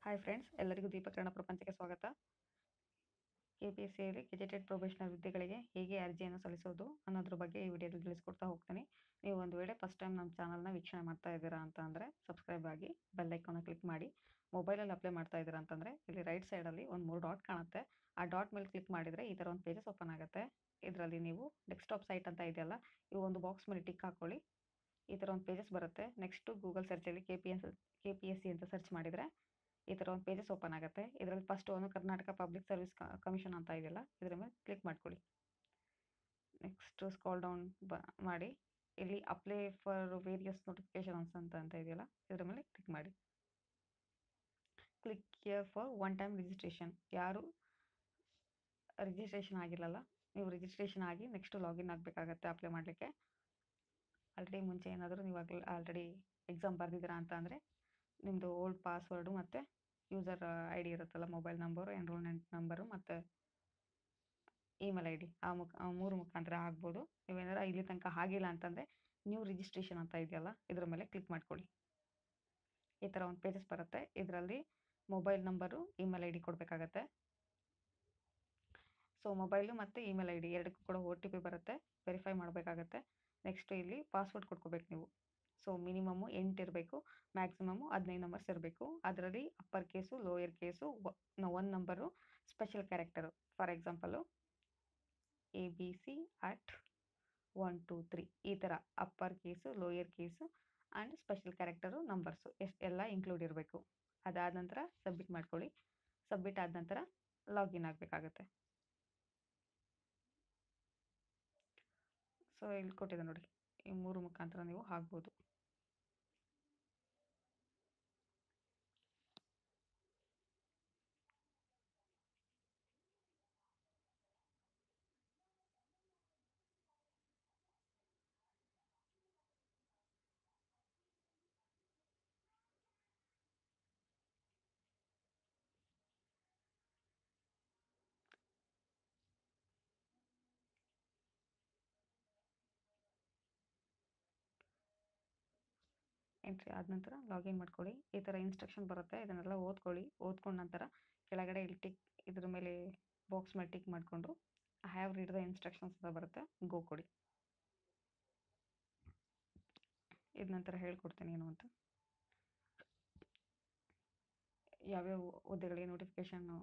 Hi friends, ಎಲ್ಲರಿಗೂ ದೀಪಕಿರಣ ಪ್ರಪಂಚಕ್ಕೆ ಸ್ವಾಗತ. KPSCಯಲ್ಲಿ ಗೆಜೆಟೆಡ್ ಪ್ರೊಬೇಷನರ್ ಹುದ್ದೆಗಳಿಗೆ ಹೇಗೆ ಅರ್ಜಿಯನ್ನು ಸಲ್ಲಿಸೋದು ಅನ್ನೋದ್ರ ಬಗ್ಗೆ ಈ ವಿಡಿಯೋದಲ್ಲಿ ತಿಳಿಸ್ಕೊಡ್ತಾ ಹೋಗ್ತೀನಿ. ನೀವು ಒಂದು ವೇಳೆ ಫಸ್ಟ್ ಟೈಮ್ ನಮ್ಮ ಚಾನಲ್ನ ವೀಕ್ಷಣೆ ಮಾಡ್ತಾ ಇದ್ದೀರಾ ಅಂತ ಅಂದರೆ ಸಬ್ಸ್ಕ್ರೈಬ್ ಆಗಿ ಬೆಲ್ ಐಕಾನ್ನ ಕ್ಲಿಕ್ ಮಾಡಿ. ಮೊಬೈಲಲ್ಲಿ ಅಪ್ಲೈ ಮಾಡ್ತಾ ಇದ್ದೀರಾ ಅಂತಂದರೆ ಇಲ್ಲಿ ರೈಟ್ ಸೈಡಲ್ಲಿ ಒಂದು 3 ಡಾಟ್ ಕಾಣುತ್ತೆ. ಆ ಡಾಟ್ ಮೇಲೆ ಕ್ಲಿಕ್ ಮಾಡಿದರೆ ಈ ಥರ ಒಂದು ಪೇಜಸ್ ಓಪನ್ ಆಗುತ್ತೆ. ಇದರಲ್ಲಿ ನೀವು ಡೆಸ್ಕ್ಟಾಪ್ ಸೈಟ್ ಅಂತ ಇದೆಯಲ್ಲ, ಇವು ಒಂದು ಬಾಕ್ಸ್ ಮೇಲೆ ಟಿಕ್ ಹಾಕ್ಕೊಳ್ಳಿ. ಈ ಥರ ಒಂದು ಪೇಜಸ್ ಬರುತ್ತೆ. ನೆಕ್ಸ್ಟು ಗೂಗಲ್ ಸರ್ಚಲ್ಲಿ KPSC ಅಂತ ಸರ್ಚ್ ಮಾಡಿದರೆ ಈ ಥರ ಒಂದು ಪೇಜಸ್ ಓಪನ್ ಆಗುತ್ತೆ. ಇದರಲ್ಲಿ ಫಸ್ಟ್ ಒಂದು ಕರ್ನಾಟಕ ಪಬ್ಲಿಕ್ ಸರ್ವಿಸ್ ಕಮಿಷನ್ ಅಂತ ಇದೆಯಲ್ಲ, ಇದರ ಮೇಲೆ ಕ್ಲಿಕ್ ಮಾಡ್ಕೊಳ್ಳಿ. ನೆಕ್ಸ್ಟ್ ಸ್ಕ್ರಾಲ್ ಡೌನ್ ಮಾಡಿ ಇಲ್ಲಿ ಅಪ್ಲೈ ಫಾರ್ ವೇರಿಯಸ್ ನೋಟಿಫಿಕೇಶನ್ಸ್ ಅಂತ ಇದೆಯಲ್ಲ, ಇದರ ಮೇಲೆ ಕ್ಲಿಕ್ ಮಾಡಿ. Click here for one time registration. ಯಾರು ರಿಜಿಸ್ಟ್ರೇಷನ್ ಆಗಿಲ್ಲಲ್ಲ, ನೀವು ರಿಜಿಸ್ಟ್ರೇಷನ್ ಆಗಿ ನೆಕ್ಸ್ಟ್ ಲಾಗಿನ್ ಆಗಬೇಕಾಗತ್ತೆ ಅಪ್ಲೈ ಮಾಡಲಿಕ್ಕೆ. ಆಲ್ರೆಡಿ ಮುಂಚೆ ಏನಾದರೂ ನೀವು ಆಲ್ರೆಡಿ ಎಕ್ಸಾಮ್ ಬರೆದಿದ್ದೀರಾ ಅಂತ ಅಂದರೆ ನಿಮ್ಮದು ಓಲ್ಡ್ ಪಾಸ್ವರ್ಡು ಮತ್ತು ಯೂಸರ್ ಐ ಡಿ ಇರುತ್ತಲ್ಲ, ಮೊಬೈಲ್ ನಂಬರು, ಎನ್ರೋಲ್ಮೆಂಟ್ ನಂಬರು ಮತ್ತು ಇಮೇಲ್ ಐ ಡಿ, ಆ 3 ಮುಖಾಂತರ ಆಗ್ಬೋದು. ನೀವೇನಾರ ಇಲ್ಲಿ ತನಕ ಆಗಿಲ್ಲ ಅಂತಂದರೆ ನ್ಯೂ ರಿಜಿಸ್ಟ್ರೇಷನ್ ಅಂತ ಇದೆಯಲ್ಲ, ಇದರ ಮೇಲೆ ಕ್ಲಿಕ್ ಮಾಡ್ಕೊಳ್ಳಿ. ಈ ಥರ ಒಂದು ಪೇಜಸ್ ಬರುತ್ತೆ. ಇದರಲ್ಲಿ mobile number, email I D ಕೊಡಬೇಕಾಗತ್ತೆ. ಸೊ ಮೊಬೈಲು ಮತ್ತು ಇಮೇಲ್ ಐ ಡಿ ಎರಡಕ್ಕೂ ಕೂಡ OTP ಬರುತ್ತೆ, ವೆರಿಫೈ ಮಾಡಬೇಕಾಗತ್ತೆ. ನೆಕ್ಸ್ಟ್ ಇಲ್ಲಿ ಪಾಸ್ವರ್ಡ್ ಕೊಟ್ಕೋಬೇಕು ನೀವು. ಸೊ ಮಿನಿಮಮ್ಮು 8 ಇರಬೇಕು, ಮ್ಯಾಕ್ಸಿಮಮ್ಮು 15 ನಂಬರ್ಸ್ ಇರಬೇಕು. ಅದರಲ್ಲಿ upper case, lower case, 1 number, special character. For example ABC@1 2 3 ಈ ಥರ upper case, lower case and special character numbers ಎಲ್ಲ ಇನ್ಕ್ಲೂಡ್ ಇರಬೇಕು. ಅದಾದ ನಂತರ ಸಬ್ಮಿಟ್ ಮಾಡ್ಕೊಳ್ಳಿ. ಸಬ್ಮಿಟ್ ಆದ ನಂತರ ಲಾಗಿನ್ ಆಗಬೇಕಾಗತ್ತೆ. ಸೊ ಇಲ್ಲಿ ಕೊಟ್ಟಿದೆ ನೋಡಿ, ಈ 3 ಮುಖಾಂತರ ನೀವು ಆಗ್ಬೋದು. ಎಂಟ್ರಿ ಆದ ನಂತರ ಲಾಗಿನ್ ಮಾಡ್ಕೊಳ್ಳಿ. ಈ ಥರ ಇನ್ಸ್ಟ್ರಕ್ಷನ್ ಬರುತ್ತೆ, ಇದನ್ನೆಲ್ಲ ಓದ್ಕೊಳ್ಳಿ. ಓದ್ಕೊಂಡ ನಂತರ ಕೆಳಗಡೆ ಇಲ್ಲಿ ಟಿಕ್, ಇದ್ರ ಮೇಲೆ ಬಾಕ್ಸ್ ಮೇಲೆ ಟಿಕ್ ಮಾಡಿಕೊಂಡು I have read the instructions ಅಂತ ಬರುತ್ತೆ, ಗೋ ಕೊಡಿ. ಇದ ನಂತರ ಹೇಳ್ಕೊಡ್ತೀನಿ ಏನು ಅಂತ. ಯಾವ್ಯಾವ ಹುದ್ದೆಗಳಿಗೆ ನೋಟಿಫಿಕೇಶನ್ನು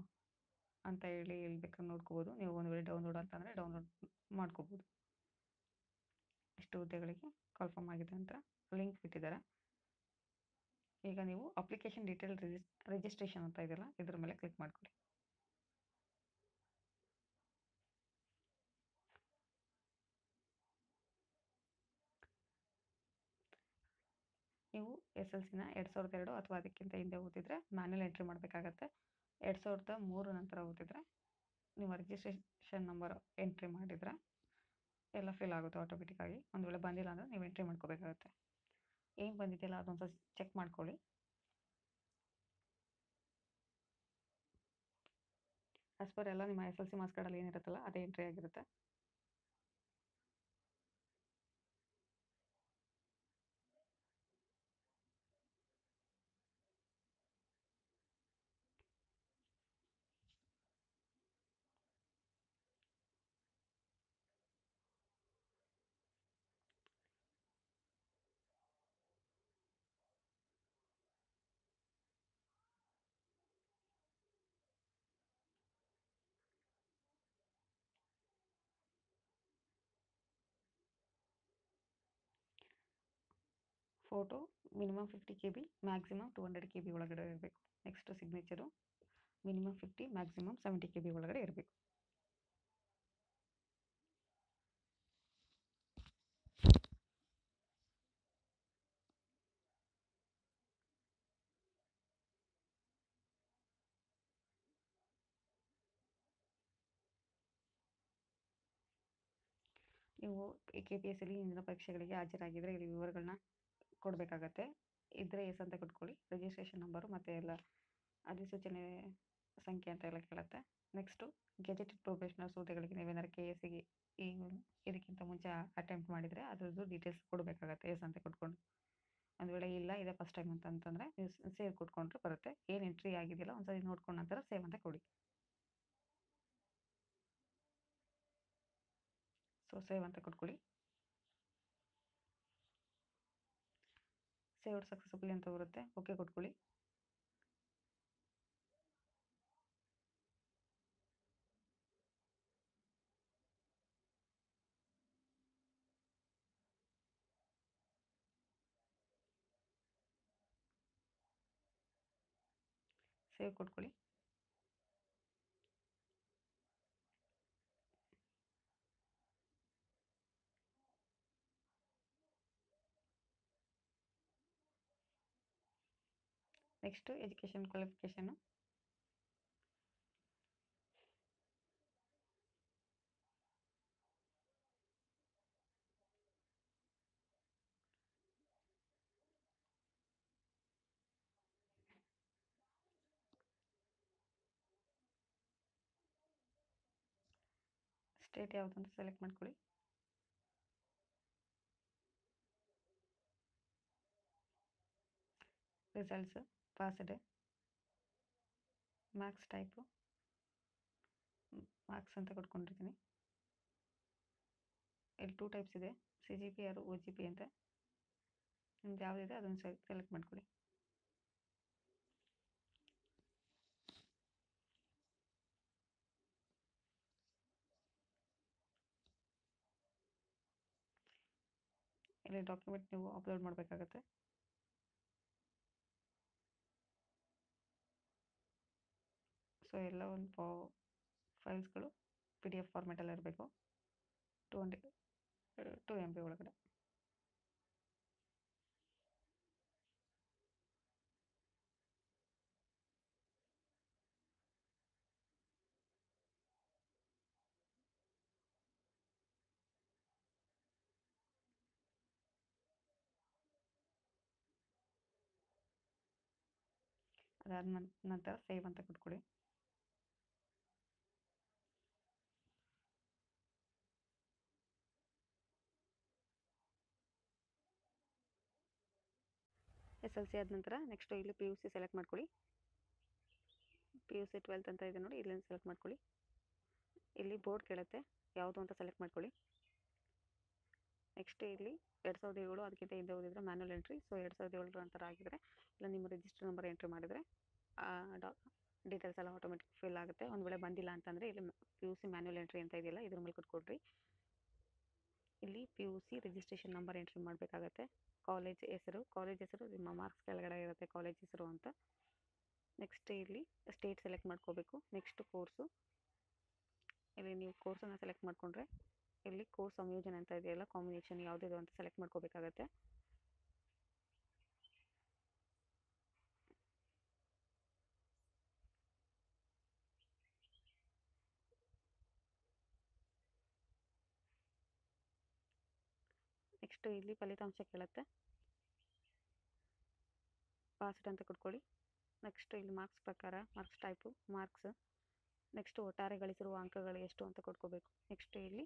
ಅಂತ ಹೇಳಿ ಎಲ್ಲಿ ಬೇಕಾದ್ರೆ ನೋಡ್ಕೋಬೋದು. ನೀವು ಒಂದು ವೇಳೆ ಡೌನ್ಲೋಡ್ ಅಂತಂದರೆ ಡೌನ್ಲೋಡ್ ಮಾಡ್ಕೋಬೋದು. ಎಷ್ಟು ಹುದ್ದೆಗಳಿಗೆ ಕಾಲ್ಫಾರ್ಮ್ ಆಗಿದೆ ಅಂತ ಲಿಂಕ್ ಬಿಟ್ಟಿದ್ದಾರೆ. ಈಗ ನೀವು ಅಪ್ಲಿಕೇಶನ್ ಡೀಟೇಲ್ ರಿಜಿಸ್ಟ್ರೇಷನ್ ಅಂತ ಇದೆಯಲ್ಲ, ಇದ್ರ ಮೇಲೆ ಕ್ಲಿಕ್ ಮಾಡ್ಕೊಳ್ಳಿ. ನೀವು SLCನ 2002 ಅಥವಾ ಅದಕ್ಕಿಂತ ಹಿಂದೆ ಓದಿದ್ರೆ ಮ್ಯಾನ್ಯಲ್ ಎಂಟ್ರಿ ಮಾಡಬೇಕಾಗತ್ತೆ. 2003 ನಂತರ ಓದಿದ್ರೆ ನಿಮ್ಮ ರಿಜಿಸ್ಟ್ರೇಷನ್ ನಂಬರ್ ಎಂಟ್ರಿ ಮಾಡಿದರೆ ಎಲ್ಲ ಫಿಲ್ ಆಗುತ್ತೆ ಆಟೋಮೆಟಿಕ್ಕಾಗಿ. ಒಂದು ವೇಳೆ ಬಂದಿಲ್ಲ ಅಂದರೆ ನೀವು ಎಂಟ್ರಿ ಮಾಡ್ಕೋಬೇಕಾಗತ್ತೆ. ಏನು ಬಂದಿದೆಯಲ್ಲ ಅದೊಂದು ಚೆಕ್ ಮಾಡ್ಕೊಳ್ಳಿ. ಆಸ್ ಪರ್ ಎಲ್ಲ ನಿಮ್ಮ SLC ಮಾರ್ಕ್ಸ್ ಕಾರ್ಡಲ್ಲಿ ಏನಿರುತ್ತಲ್ಲ ಅದೇ ಎಂಟ್ರಿ ಆಗಿರುತ್ತೆ. Photo minimum 50 KB, maximum 200 KB ಒಳಗಡೆ ಇರಬೇಕು. Next signature minimum 50, maximum 70 KB ಒಳಗಡೆ ಇರಬೇಕು. ನೀವು KPSCಯಲ್ಲಿ ಹಿಂದಿನ ಪರೀಕ್ಷೆಗಳಿಗೆ ಹಾಜರಾಗಿದ್ದರೆ ಇಲ್ಲಿ ವಿವರಗಳನ್ನ ಕೊಡಬೇಕಾಗತ್ತೆ. ಇದ್ದರೆ ಎಸ್ ಅಂತ ಕೊಟ್ಕೊಳ್ಳಿ. ರಿಜಿಸ್ಟ್ರೇಷನ್ ನಂಬರು ಮತ್ತು ಎಲ್ಲ ಅಧಿಸೂಚನೆ ಸಂಖ್ಯೆ ಅಂತ ಎಲ್ಲ ಕೇಳುತ್ತೆ. ನೆಕ್ಸ್ಟು ಗೆಜೆಟೆಡ್ ಪ್ರೊಬೇಷನರ್ಸ್ ಹುದ್ದೆಗಳಿಗೆ ನೀವೇನಾದ್ರು KSCಗೆ ಇದಕ್ಕಿಂತ ಮುಂಚೆ ಅಟೆಂಪ್ಟ್ ಮಾಡಿದರೆ ಅದ್ರದ್ದು ಡೀಟೇಲ್ಸ್ ಕೊಡಬೇಕಾಗತ್ತೆ, ಎಸ್ ಅಂತ ಕೊಟ್ಕೊಂಡು. ಒಂದು ವೇಳೆ ಇಲ್ಲ ಇದೆ ಫಸ್ಟ್ ಟೈಮ್ ಅಂತಂದರೆ ನೀವು ಸೇವ್ ಕೊಟ್ಕೊಂಡ್ರೆ ಬರುತ್ತೆ. ಏನು ಎಂಟ್ರಿ ಆಗಿದೆಯಲ್ಲ ಒಂದ್ಸರಿ ನೋಡ್ಕೊಂಡ ನಂತರ ಸೇವ್ ಅಂತ ಕೊಡಿ. ಸೊ ಸೇವ್ ಅಂತ ಕೊಟ್ಕೊಳ್ಳಿ. ಸೇವ್ಡ್ ಸಕ್ಸಸ್ಫುಲಿ ಅಂತ ಬರುತ್ತೆ, ಓಕೆ ಕೊಟ್ಕೊಳ್ಳಿ. ಸೇವ್ ಕೊಟ್ಕೊಳ್ಳಿ. Next education qualification. ಸ್ಟೇಟ್ ಯಾವುದು ಅಂತ ಸೆಲೆಕ್ಟ್ ಮಾಡ್ಕೊಳ್ಳಿ. Results passed, marks type marks ಅಂತ ಕೊಟ್ಕೊಂಡಿರ್ತೀನಿ. ಇಲ್ಲಿ 2 ಟೈಪ್ಸ್ ಇದೆ, CGP ಆರು OGP ಅಂತ. ನಿಮ್ದು ಯಾವುದಿದೆ ಅದನ್ನು ಸೆಲೆಕ್ಟ್ ಮಾಡ್ಕೊಳ್ಳಿ. ಇಲ್ಲಿ ಡಾಕ್ಯುಮೆಂಟ್ ನೀವು ಅಪ್ಲೋಡ್ ಮಾಡಬೇಕಾಗತ್ತೆ. ಸೊ ಎಲ್ಲ ಒಂದು ಫೈಲ್ಸ್ಗಳು PDF ಫಾರ್ಮೆಟಲ್ಲಿ ಇರಬೇಕು, 2 MB ಒಳಗಡೆ. ಅದಾದ ನಂತರ ಸೇವ್ ಅಂತ ಕೊಟ್ಕೊಳ್ಳಿ. SLC ಆದ ನಂತರ ನೆಕ್ಸ್ಟ್ ಇಲ್ಲಿ PUC ಸೆಲೆಕ್ಟ್ ಮಾಡ್ಕೊಳ್ಳಿ. PUC 12th ಅಂತ ಇದೆ ನೋಡಿ, ಇಲ್ಲಿಂದ ಸೆಲೆಕ್ಟ್ ಮಾಡ್ಕೊಳ್ಳಿ. ಇಲ್ಲಿ ಬೋರ್ಡ್ ಕೇಳುತ್ತೆ, ಯಾವುದು ಅಂತ ಸೆಲೆಕ್ಟ್ ಮಾಡ್ಕೊಳ್ಳಿ. ನೆಕ್ಸ್ಟ್ ಇಲ್ಲಿ 2007 ಅದಕ್ಕಿಂತ ಹಿಂದೆ ಓದಿದ್ರೆ ಮ್ಯಾನ್ಯಲ್ ಎಂಟ್ರಿ. ಸೊ 2007 ನಂತರ ಆಗಿದ್ರೆ ಇಲ್ಲ ನಿಮ್ಮ ರಿಜಿಸ್ಟರ್ ನಂಬರ್ ಎಂಟ್ರಿ ಮಾಡಿದರೆ ಡೀಟೇಲ್ಸ್ ಎಲ್ಲ ಆಟೋಮೆಟಿಕ್ ಫಿಲ್ ಆಗುತ್ತೆ. ಒಂದು ವೇಳೆ ಬಂದಿಲ್ಲ ಅಂತಂದರೆ ಇಲ್ಲಿ PUC ಮ್ಯಾನ್ಯಲ್ ಎಂಟ್ರಿ ಅಂತ ಇದೆಯಲ್ಲ ಇದ್ರ ಮೇಲೆ ಕೊಟ್ಕೊಡ್ರಿ. ಇಲ್ಲಿ PUC ರಿಜಿಸ್ಟ್ರೇಷನ್ ನಂಬರ್ ಎಂಟ್ರಿ ಮಾಡಬೇಕಾಗತ್ತೆ. ಕಾಲೇಜ್ ಹೆಸರು ನಿಮ್ಮ ಮಾರ್ಕ್ಸ್ ಕೆಳಗಡೆ ಇರುತ್ತೆ ಕಾಲೇಜ್ ಹೆಸರು ಅಂತ. ನೆಕ್ಸ್ಟ್ ಇಲ್ಲಿ ಸ್ಟೇಟ್ ಸೆಲೆಕ್ಟ್ ಮಾಡ್ಕೋಬೇಕು. ನೆಕ್ಸ್ಟ್ ಕೋರ್ಸು, ಇಲ್ಲಿ ನೀವು ಕೋರ್ಸನ್ನು ಸೆಲೆಕ್ಟ್ ಮಾಡಿಕೊಂಡ್ರೆ ಇಲ್ಲಿ ಕೋರ್ಸ್ ಸಂಯೋಜನೆ ಅಂತ ಇದೆಯಲ್ಲ, ಕಾಂಬಿನೇಷನ್ ಯಾವುದಿದೆ ಅಂತ ಸೆಲೆಕ್ಟ್ ಮಾಡ್ಕೋಬೇಕಾಗತ್ತೆ. ನೆಕ್ಸ್ಟ್ ಇಲ್ಲಿ ಫಲಿತಾಂಶ ಕೇಳುತ್ತೆ, ಪಾಸ್ಡ್ ಅಂತ ಕೊಟ್ಕೊಳ್ಳಿ. ನೆಕ್ಸ್ಟ್ ಇಲ್ಲಿ ಮಾರ್ಕ್ಸ್ ಪ್ರಕಾರ ಮಾರ್ಕ್ಸ್ ಟೈಪು ಮಾರ್ಕ್ಸ್. ನೆಕ್ಸ್ಟ್ ಒಟ್ಟಾರೆ ಗಳಿಸಿರುವ ಅಂಕಗಳು ಎಷ್ಟು ಅಂತ ಕೊಟ್ಕೋಬೇಕು. ನೆಕ್ಸ್ಟ್ ಇಲ್ಲಿ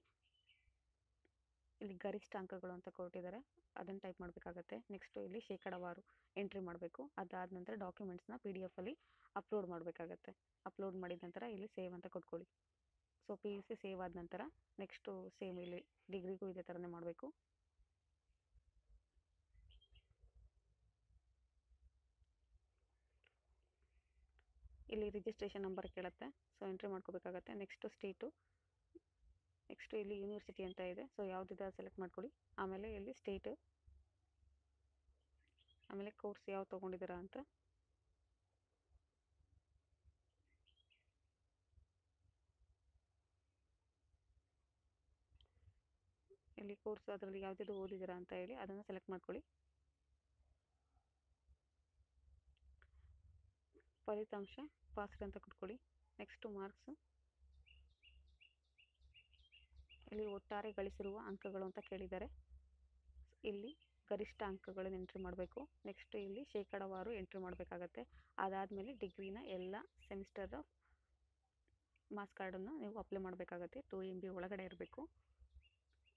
ಗರಿಷ್ಠ ಅಂಕಗಳು ಅಂತ ಕೊಟ್ಟಿದ್ದಾರೆ, ಅದನ್ನು ಟೈಪ್ ಮಾಡಬೇಕಾಗತ್ತೆ. ನೆಕ್ಸ್ಟ್ ಇಲ್ಲಿ ಶೇಕಡಾವಾರು ಎಂಟ್ರಿ ಮಾಡಬೇಕು. ಅದಾದ ನಂತರ ಡಾಕ್ಯುಮೆಂಟ್ಸ್ನ PDF ಅಲ್ಲಿ ಅಪ್ಲೋಡ್ ಮಾಡಬೇಕಾಗತ್ತೆ. ಅಪ್ಲೋಡ್ ಮಾಡಿದ ನಂತರ ಇಲ್ಲಿ ಸೇವ್ ಅಂತ ಕೊಟ್ಕೊಳ್ಳಿ. ಸೊ PUC ಸೇವ್ ಆದ ನಂತರ ನೆಕ್ಸ್ಟು ಸೇಮ್ ಇಲ್ಲಿ ಡಿಗ್ರಿಗೂ ಇದೇ ಥರನೇ ಮಾಡಬೇಕು. ಇಲ್ಲಿ ರಿಜಿಸ್ಟ್ರೇಷನ್ ನಂಬರ್ ಕೇಳುತ್ತೆ, ಸೊ ಎಂಟ್ರಿ ಮಾಡ್ಕೋಬೇಕಾಗತ್ತೆ. ನೆಕ್ಸ್ಟ್ ಸ್ಟೇಟು, ನೆಕ್ಸ್ಟ್ ಇಲ್ಲಿ ಯೂನಿವರ್ಸಿಟಿ ಅಂತ ಇದೆ, ಸೊ ಯಾವುದಿದೆ ಸೆಲೆಕ್ಟ್ ಮಾಡ್ಕೊಳ್ಳಿ. ಆಮೇಲೆ ಇಲ್ಲಿ ಸ್ಟೇಟ್, ಆಮೇಲೆ ಕೋರ್ಸ್ ಯಾವ್ದು ತೊಗೊಂಡಿದ್ದೀರಾ ಅಂತ. ಇಲ್ಲಿ ಕೋರ್ಸ್ ಅದರಲ್ಲಿ ಯಾವುದಿದು ಓದಿದ್ದೀರಾ ಅಂತ ಹೇಳಿ ಅದನ್ನು ಸೆಲೆಕ್ಟ್ ಮಾಡ್ಕೊಳ್ಳಿ. ಫಲಿತಾಂಶ ಪಾಸ್ಡ್ ಅಂತ ಕೊಟ್ಕೊಳ್ಳಿ. ನೆಕ್ಸ್ಟ್ ಮಾರ್ಕ್ಸ್, ಇಲ್ಲಿ ಒಟ್ಟಾರೆ ಗಳಿಸಿರುವ ಅಂಕಗಳು ಅಂತ ಕೇಳಿದ್ದಾರೆ, ಇಲ್ಲಿ ಗರಿಷ್ಠ ಅಂಕಗಳನ್ನು ಎಂಟ್ರಿ ಮಾಡಬೇಕು. ನೆಕ್ಸ್ಟ್ ಇಲ್ಲಿ ಶೇಕಡಾವಾರು ಎಂಟ್ರಿ ಮಾಡಬೇಕಾಗತ್ತೆ. ಅದಾದಮೇಲೆ ಡಿಗ್ರಿನ ಎಲ್ಲ ಸೆಮಿಸ್ಟರ್ ಮಾರ್ಕ್ಸ್ ಕಾರ್ಡನ್ನು ನೀವು ಅಪ್ಲೈ ಮಾಡಬೇಕಾಗತ್ತೆ. 2 MB ಒಳಗಡೆ ಇರಬೇಕು,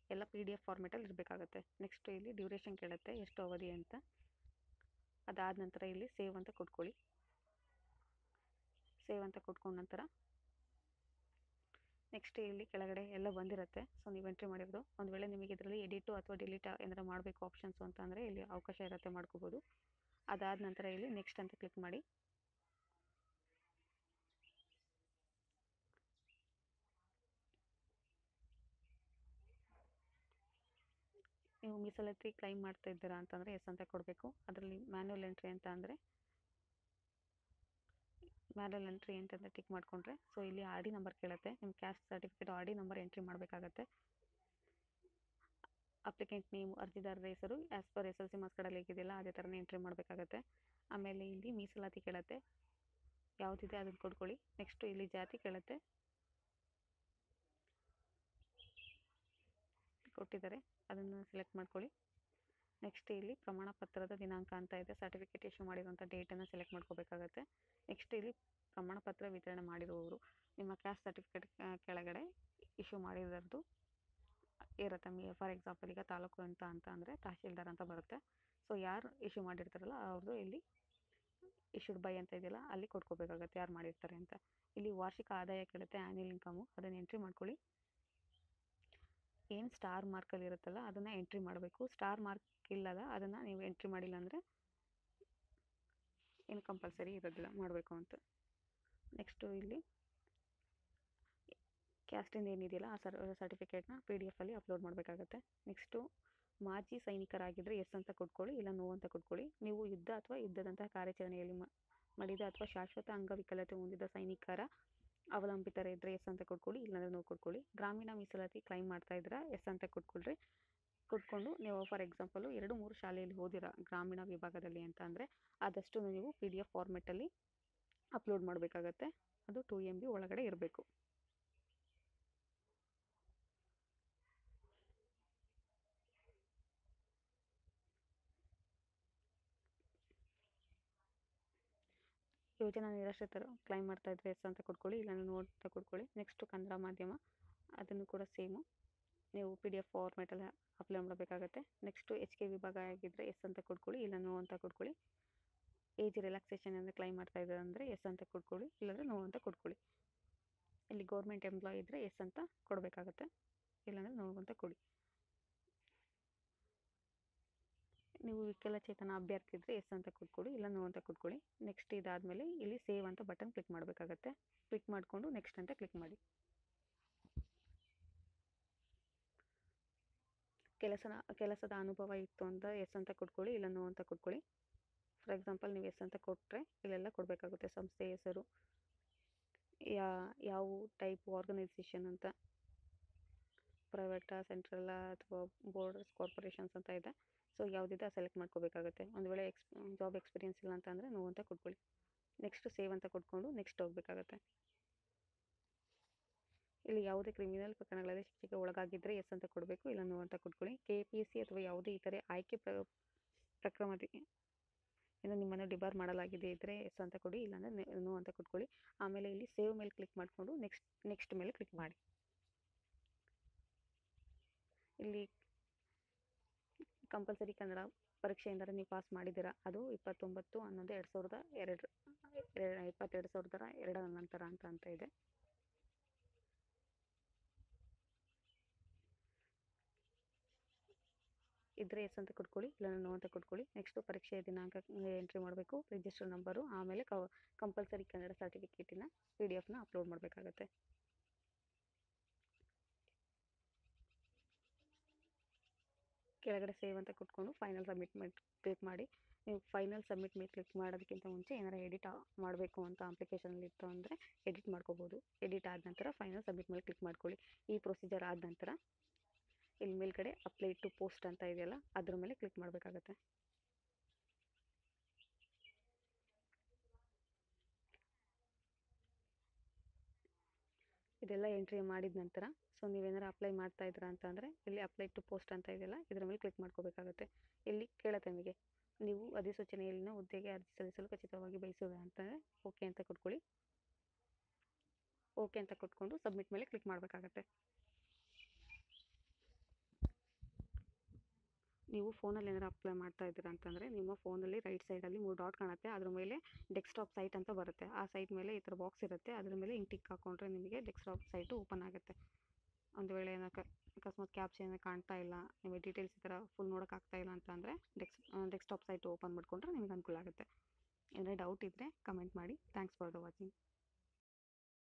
ಎಲ್ಲ PDF ಫಾರ್ಮೆಟಲ್ಲಿ ಇರಬೇಕಾಗತ್ತೆ. ನೆಕ್ಸ್ಟ್ ಇಲ್ಲಿ ಡ್ಯೂರೇಷನ್ ಕೇಳುತ್ತೆ, ಎಷ್ಟು ಅವಧಿ ಅಂತ. ಅದಾದ ನಂತರ ಇಲ್ಲಿ ಸೇವ್ ಅಂತ ಕೊಟ್ಕೊಳ್ಳಿ. ಸೇವ್ ಅಂತ ಕೊಟ್ಕೊಂಡ ನಂತರ ನೆಕ್ಸ್ಟ್ ಇಲ್ಲಿ ಕೆಳಗಡೆ ಎಲ್ಲ ಬಂದಿರುತ್ತೆ. ಸೊ ನೀವು ಎಂಟ್ರಿ ಮಾಡಿರೋದು. ಒಂದು ವೇಳೆ ನಿಮಗೆ ಇದರಲ್ಲಿ ಎಡಿಟು ಅಥವಾ ಡಿಲೀಟ್ ಏನಾರ ಮಾಡಬೇಕು ಆಪ್ಷನ್ಸು ಅಂತ ಅಂದರೆ ಇಲ್ಲಿ ಅವಕಾಶ ಇರುತ್ತೆ, ಮಾಡ್ಕೋಬೋದು. ಅದಾದ ನಂತರ ಇಲ್ಲಿ ನೆಕ್ಸ್ಟ್ ಅಂತ ಕ್ಲಿಕ್ ಮಾಡಿ. ನೀವು ಮೀಸಲಾತಿ ಕ್ಲೈಮ್ ಮಾಡ್ತಾ ಇದ್ದೀರಾ ಅಂತಂದರೆ ಎಸ್ ಅಂತ ಕೊಡಬೇಕು. ಅದರಲ್ಲಿ ಮ್ಯಾನ್ಯುವಲ್ ಎಂಟ್ರಿ ಅಂತ ಅಂದರೆ ಮ್ಯಾನ್ಯುವಲ್ ಎಂಟ್ರಿ ಅಂತಂದರೆ ಟಿಕ್ ಮಾಡಿಕೊಂಡ್ರೆ ಸೊ ಇಲ್ಲಿ ಆರ್ ಡಿ ನಂಬರ್ ಕೇಳುತ್ತೆ. ನಿಮ್ಮ caste certificate R D number entry ಮಾಡಬೇಕಾಗತ್ತೆ. ಅಪ್ಲಿಕೆಂಟ್ ನೇಮು, ಅರ್ಜಿದಾರರ ಹೆಸರು ಆ್ಯಸ್ ಪರ್ SLC ಮಾರ್ಕ್ಸ್ ಕಾರ್ಡಲ್ಲಿ ಹೇಗಿದೆಯಲ್ಲ ಅದೇ ಥರನೇ ಎಂಟ್ರಿ ಮಾಡಬೇಕಾಗತ್ತೆ. ಆಮೇಲೆ ಇಲ್ಲಿ ಮೀಸಲಾತಿ ಕೇಳುತ್ತೆ, ಯಾವುದಿದೆ ಅದನ್ನು ಕೊಡ್ಕೊಳ್ಳಿ. ನೆಕ್ಸ್ಟು ಇಲ್ಲಿ ಜಾತಿ ಕೇಳುತ್ತೆ, ಕೊಟ್ಟಿದ್ದಾರೆ ಅದನ್ನು ಸೆಲೆಕ್ಟ್ ಮಾಡ್ಕೊಳ್ಳಿ. ನೆಕ್ಸ್ಟ್ ಇಲ್ಲಿ ಪ್ರಮಾಣ ಪತ್ರದ ದಿನಾಂಕ ಅಂತ ಇದೆ, ಸರ್ಟಿಫಿಕೇಟ್ ಇಶ್ಯೂ ಮಾಡಿರುವಂಥ ಡೇಟನ್ನು ಸೆಲೆಕ್ಟ್ ಮಾಡ್ಕೋಬೇಕಾಗತ್ತೆ. ನೆಕ್ಸ್ಟ್ ಇಲ್ಲಿ ಪ್ರಮಾಣ ಪತ್ರ ವಿತರಣೆ ಮಾಡಿರುವವರು ನಿಮ್ಮ ಕ್ಯಾಸ್ಟ್ ಸರ್ಟಿಫಿಕೇಟ್ ಕೆಳಗಡೆ ಇಶ್ಯೂ ಮಾಡಿರೋದು ಇರುತ್ತೆ. ಫಾರ್ ಎಕ್ಸಾಂಪಲ್ ಈಗ ತಾಲೂಕು ಅಂತ ಅಂದರೆ ತಹಶೀಲ್ದಾರ್ ಅಂತ ಬರುತ್ತೆ. ಸೊ ಯಾರು ಇಶ್ಯೂ ಮಾಡಿರ್ತಾರಲ್ಲ ಅವ್ರದ್ದು ಇಲ್ಲಿ ಇಶ್ಯೂಡ್ ಬೈ ಅಂತ ಇದೆಯಲ್ಲ ಅಲ್ಲಿ ಕೊಟ್ಕೋಬೇಕಾಗತ್ತೆ, ಯಾರು ಮಾಡಿರ್ತಾರೆ ಅಂತ. ಇಲ್ಲಿ ವಾರ್ಷಿಕ ಆದಾಯ ಕೇಳುತ್ತೆ, ಆ್ಯನ್ಯಲ್ ಇನ್ಕಮು, ಅದನ್ನು ಎಂಟ್ರಿ ಮಾಡ್ಕೊಳ್ಳಿ. ಏನು ಸ್ಟಾರ್ ಮಾರ್ಕಲ್ಲಿ ಇರುತ್ತಲ್ಲ ಅದನ್ನು ಎಂಟ್ರಿ ಮಾಡಬೇಕು. ಸ್ಟಾರ್ ಮಾರ್ಕ್ ಇಲ್ಲದ ಅದನ್ನು ನೀವು ಎಂಟ್ರಿ ಮಾಡಿಲ್ಲ ಅಂದರೆ ಏನು ಕಂಪಲ್ಸರಿ ಇರೋದಿಲ್ಲ ಮಾಡಬೇಕು ಅಂತ. ನೆಕ್ಸ್ಟು ಇಲ್ಲಿ ಕ್ಯಾಸ್ಟಿಂದ ಏನಿದೆಯಲ್ಲ ಆ ಸರ್ಟಿಫಿಕೇಟ್ನ PDF ಅಲ್ಲಿ ಅಪ್ಲೋಡ್ ಮಾಡಬೇಕಾಗತ್ತೆ. ನೆಕ್ಸ್ಟು ಮಾಜಿ ಸೈನಿಕರಾಗಿದ್ದರೆ ಎಸ್ ಅಂತ ಕೊಟ್ಕೊಳ್ಳಿ, ಇಲ್ಲ ನೋ ಅಂತ ಕೊಟ್ಕೊಳ್ಳಿ. ನೀವು ಯುದ್ಧ ಅಥವಾ ಯುದ್ಧದಂತಹ ಕಾರ್ಯಾಚರಣೆಯಲ್ಲಿ ಮಡಿದ ಅಥವಾ ಶಾಶ್ವತ ಅಂಗವಿಕಲತೆ ಹೊಂದಿದ ಸೈನಿಕರ ಅವಲಂಬಿತರ ಇದ್ದರೆ ಎಸ್ ಅಂತ ಕೊಟ್ಕೊಳ್ಳಿ, ಇಲ್ಲಾಂದರೆ ನೋ ಕೊಟ್ಕೊಳ್ಳಿ. ಗ್ರಾಮೀಣ ಮೀಸಲಾತಿ ಕ್ಲೈಮ್ ಮಾಡ್ತಾ ಇದ್ರೆ ಎಸ್ ಅಂತ ಕೊಟ್ಕೊಳ್ರಿ. ಕೊಟ್ಕೊಂಡು ನೀವು ಫಾರ್ ಎಕ್ಸಾಂಪಲು 2-3 ಶಾಲೆಯಲ್ಲಿ ಓದಿರ ಗ್ರಾಮೀಣ ವಿಭಾಗದಲ್ಲಿ ಅಂತ ಅಂದರೆ ಆದಷ್ಟು ನೀವು PDF ಫಾರ್ಮೆಟಲ್ಲಿ ಅಪ್ಲೋಡ್ ಮಾಡಬೇಕಾಗತ್ತೆ. ಅದು 2 MB ಒಳಗಡೆ ಇರಬೇಕು. ಯೋಜನಾ ನಿರಾಶ್ರಿತರು ಕ್ಲೈಮ್ ಮಾಡ್ತಾ ಇದ್ರೆ ಎಸ್ ಅಂತ ಕೊಟ್ಕೊಳ್ಳಿ, ಇಲ್ಲ ನೋ ಅಂತ ಕೊಟ್ಕೊಳ್ಳಿ. ನೆಕ್ಸ್ಟು ಕನ್ನಡ ಮಾಧ್ಯಮ ಅದನ್ನು ಕೂಡ ಸೇಮು ನೀವು PDF ಫಾರ್ಮೆಟಲ್ಲಿ ಅಪ್ಲೋಡ್ ಮಾಡಬೇಕಾಗತ್ತೆ. ನೆಕ್ಸ್ಟು HK ವಿಭಾಗ ಆಗಿದ್ದರೆ ಎಸ್ ಅಂತ ಕೊಟ್ಕೊಳ್ಳಿ, ಇಲ್ಲ ನೋ ಅಂತ ಕೊಟ್ಕೊಳ್ಳಿ. ಏಜ್ ರಿಲ್ಯಾಕ್ಸೇಷನ್ ಅಂದರೆ ಕ್ಲೈಮ್ ಮಾಡ್ತಾ ಇದ್ದಾರೆ ಅಂದರೆ ಎಸ್ ಅಂತ ಕೊಟ್ಕೊಳ್ಳಿ, ಇಲ್ಲಾಂದರೆ ನೋ ಅಂತ ಕೊಟ್ಕೊಳ್ಳಿ. ಇಲ್ಲಿ ಗೌರ್ಮೆಂಟ್ ಎಂಪ್ಲಾಯ್ ಇದ್ದರೆ ಎಸ್ ಅಂತ ಕೊಡಬೇಕಾಗತ್ತೆ, ಇಲ್ಲಾಂದರೆ ನೋ ಅಂತ ಕೊಡಿ. ನೀವು ವಿಕಲಚೇತನ ಅಭ್ಯರ್ಥಿ ಇದ್ದರೆ ಎಸ್ ಅಂತ ಕೊಟ್ಕೊಳ್ಳಿ, ಇಲ್ಲ ನೋ ಅಂತ ಕೊಟ್ಕೊಳ್ಳಿ. ನೆಕ್ಸ್ಟ್ ಇದಾದಮೇಲೆ ಇಲ್ಲಿ ಸೇವ್ ಅಂತ ಬಟನ್ ಕ್ಲಿಕ್ ಮಾಡಬೇಕಾಗತ್ತೆ. ಕ್ಲಿಕ್ ಮಾಡಿಕೊಂಡು ನೆಕ್ಸ್ಟ್ ಅಂತ ಕ್ಲಿಕ್ ಮಾಡಿ. ಕೆಲಸದ ಅನುಭವ ಇತ್ತು ಅಂತ ಎಸ್ ಅಂತ ಕೊಟ್ಕೊಳ್ಳಿ, ಇಲ್ಲ ನೋ ಅಂತ ಕೊಟ್ಕೊಳ್ಳಿ. ಫಾರ್ ಎಕ್ಸಾಂಪಲ್ ನೀವು ಎಸ್ ಅಂತ ಕೊಟ್ಟರೆ ಇಲ್ಲೆಲ್ಲ ಕೊಡಬೇಕಾಗುತ್ತೆ. ಸಂಸ್ಥೆ ಹೆಸರು, ಯಾವ ಟೈಪ್ ಆರ್ಗನೈಸೇಷನ್ ಅಂತ, ಪ್ರೈವೇಟಾ ಸೆಂಟ್ರಲ್ಲ ಅಥವಾ ಬೋರ್ಡರ್ಸ್ ಕಾರ್ಪೊರೇಷನ್ಸ್ ಅಂತ ಇದೆ. ಸೊ ಯಾವುದಿದೆ ಸೆಲೆಕ್ಟ್ ಮಾಡ್ಕೋಬೇಕಾಗುತ್ತೆ. ಒಂದು ವೇಳೆ ಜಾಬ್ ಎಕ್ಸ್ಪೀರಿಯನ್ಸ್ ಇಲ್ಲ ಅಂತ ಅಂದರೆ ನೋ ಅಂತ ಕೊಟ್ಕೊಳ್ಳಿ. ನೆಕ್ಸ್ಟ್ ಸೇವ್ ಅಂತ ಕೊಟ್ಕೊಂಡು ನೆಕ್ಸ್ಟ್ ಹೋಗಬೇಕಾಗತ್ತೆ. ಇಲ್ಲಿ ಯಾವುದೇ ಕ್ರಿಮಿನಲ್ ಪ್ರಕರಣಗಳಲ್ಲಿ ಶಿಕ್ಷೆಗೆ ಒಳಗಾಗಿದ್ದರೆ ಎಸ್ ಅಂತ ಕೊಡಬೇಕು, ಇಲ್ಲ ನೋ ಅಂತ ಕೊಟ್ಕೊಳ್ಳಿ. KPSC ಅಥವಾ ಯಾವುದೇ ಇತರೆ ಆಯ್ಕೆ ಪ್ರಕ್ರಮದಿಂದ ನಿಮ್ಮನ್ನು ಡಿಬಾರ್ ಮಾಡಲಾಗಿದೆ ಇದ್ದರೆ ಎಸ್ ಅಂತ ಕೊಡಿ, ಇಲ್ಲಾಂದರೆ ನೋ ಅಂತ ಕೊಟ್ಕೊಳ್ಳಿ. ಆಮೇಲೆ ಇಲ್ಲಿ ಸೇವ್ ಮೇಲೆ ಕ್ಲಿಕ್ ಮಾಡಿಕೊಂಡು ನೆಕ್ಸ್ಟ್ ಮೇಲೆ ಕ್ಲಿಕ್ ಮಾಡಿ. ಇಲ್ಲಿ ಕಂಪಲ್ಸರಿ ಕನ್ನಡ ಪರೀಕ್ಷೆಯಿಂದ ನೀವು ಪಾಸ್ ಮಾಡಿದ್ದೀರಾ, ಅದು 29/11/2022 ನಂತರ ಅಂತ ಇದೆ. ಇದ್ರೆ ಎಸ್ ಅಂತ ಕೊಟ್ಕೊಳ್ಳಿ, ಇಲ್ಲ ನೋ ಅಂತ ಕೊಟ್ಕೊಳ್ಳಿ. ನೆಕ್ಸ್ಟು ಪರೀಕ್ಷೆಯ ದಿನಾಂಕ ಎಂಟ್ರಿ ಮಾಡಬೇಕು, ರಿಜಿಸ್ಟರ್ ನಂಬರು, ಆಮೇಲೆ ಕಂಪಲ್ಸರಿ ಕನ್ನಡ ಸರ್ಟಿಫಿಕೇಟಿನ PDF ಅಪ್ಲೋಡ್ ಮಾಡಬೇಕಾಗತ್ತೆ. ಕೆಳಗಡೆ ಸೇವ್ ಅಂತ ಕೊಟ್ಕೊಂಡು ಫೈನಲ್ ಸಬ್ಮಿಟ್ ಕ್ಲಿಕ್ ಮಾಡಿ. ನೀವು ಫೈನಲ್ ಸಬ್ಮಿಟ್ ಮೇಲೆ ಕ್ಲಿಕ್ ಮಾಡೋದಕ್ಕಿಂತ ಮುಂಚೆ ಏನಾರು ಎಡಿಟ್ ಮಾಡಬೇಕು ಅಂತ ಅಪ್ಲಿಕೇಶನಲ್ಲಿ ಇತ್ತು ಅಂದರೆ ಎಡಿಟ್ ಮಾಡ್ಕೋಬೋದು. ಎಡಿಟ್ ಆದ ನಂತರ ಫೈನಲ್ ಸಬ್ಮಿಟ್ ಮೇಲೆ ಕ್ಲಿಕ್ ಮಾಡ್ಕೊಳ್ಳಿ. ಈ ಪ್ರೊಸೀಜರ್ ಆದ ನಂತರ ಇಲ್ಲಿ ಮೇಲ್ಗಡೆ ಅಪ್ಲೈ ಟು ಪೋಸ್ಟ್ ಅಂತ ಇದೆಯಲ್ಲ ಅದ್ರ ಮೇಲೆ ಕ್ಲಿಕ್ ಮಾಡಬೇಕಾಗತ್ತೆ. ಇದೆಲ್ಲ ಎಂಟ್ರಿ ಮಾಡಿದ ನಂತರ ಸೊ ನೀವೇನಾರು ಅಪ್ಲೈ ಮಾಡ್ತಾ ಇದ್ದೀರಾ ಅಂತಂದರೆ ಇಲ್ಲಿ ಅಪ್ಲೈ ಟು ಪೋಸ್ಟ್ ಅಂತ ಇದೆಯಲ್ಲ ಇದ್ರ ಮೇಲೆ ಕ್ಲಿಕ್ ಮಾಡ್ಕೋಬೇಕಾಗುತ್ತೆ. ಇಲ್ಲಿ ಕೇಳುತ್ತೆ ನಿಮಗೆ ನೀವು ಅಧಿಸೂಚನೆಯಲ್ಲಿನ ಹುದ್ದೆಗೆ ಅರ್ಜಿ ಸಲ್ಲಿಸಲು ಖಚಿತವಾಗಿ ಬಯಸುವುದೇ ಅಂತಂದರೆ ಓಕೆ ಅಂತ ಕೊಟ್ಕೊಳ್ಳಿ. ಓಕೆ ಅಂತ ಕೊಟ್ಕೊಂಡು ಸಬ್ಮಿಟ್ ಮೇಲೆ ಕ್ಲಿಕ್ ಮಾಡಬೇಕಾಗತ್ತೆ. ನೀವು ಫೋನಲ್ಲಿ ಏನಾರು ಅಪ್ಲೈ ಮಾಡ್ತಾ ಇದ್ದೀರಾ ಅಂತಂದರೆ ನಿಮ್ಮ ಫೋನಲ್ಲಿ ರೈಟ್ ಸೈಡಲ್ಲಿ 3 ಡಾಟ್ ಕಾಣುತ್ತೆ. ಅದ್ರ ಮೇಲೆ ಡೆಸ್ಕ್ಟಾಪ್ ಸೈಟ್ ಅಂತ ಬರುತ್ತೆ. ಆ ಸೈಟ್ ಮೇಲೆ ಈ ಥರ ಬಾಕ್ಸ್ ಇರುತ್ತೆ. ಅದ್ರ ಮೇಲೆ ಹಿಂಗೆ ಟಿಕ್ ಹಾಕ್ಕೊಂಡ್ರೆ ನಿಮಗೆ ಡೆಸ್ಕ್ಟಾಪ್ ಸೈಟು ಓಪನ್ ಆಗುತ್ತೆ. ಒಂದು ವೇಳೆ ಅಕಸ್ಮಾತ್ ಕ್ಯಾಪ್ಚರ್ ಏನಾರು ಕಾಣ್ತಾ ಇಲ್ಲ, ನಿಮಗೆ ಡೀಟೇಲ್ಸ್ ಈ ಥರ ಫುಲ್ ನೋಡೋಕ್ಕಾಗ್ತಾ ಇಲ್ಲ ಅಂತ ಅಂದರೆ ಡೆಸ್ಕ್ಟಾಪ್ ಸೈಟು ಓಪನ್ ಮಾಡಿಕೊಂಡ್ರೆ ನಿಮಗೆ ಅನುಕೂಲ ಆಗುತ್ತೆ. ಏನಾರ ಡೌಟ್ ಇದ್ದರೆ ಕಮೆಂಟ್ ಮಾಡಿ. Thanks for the watching.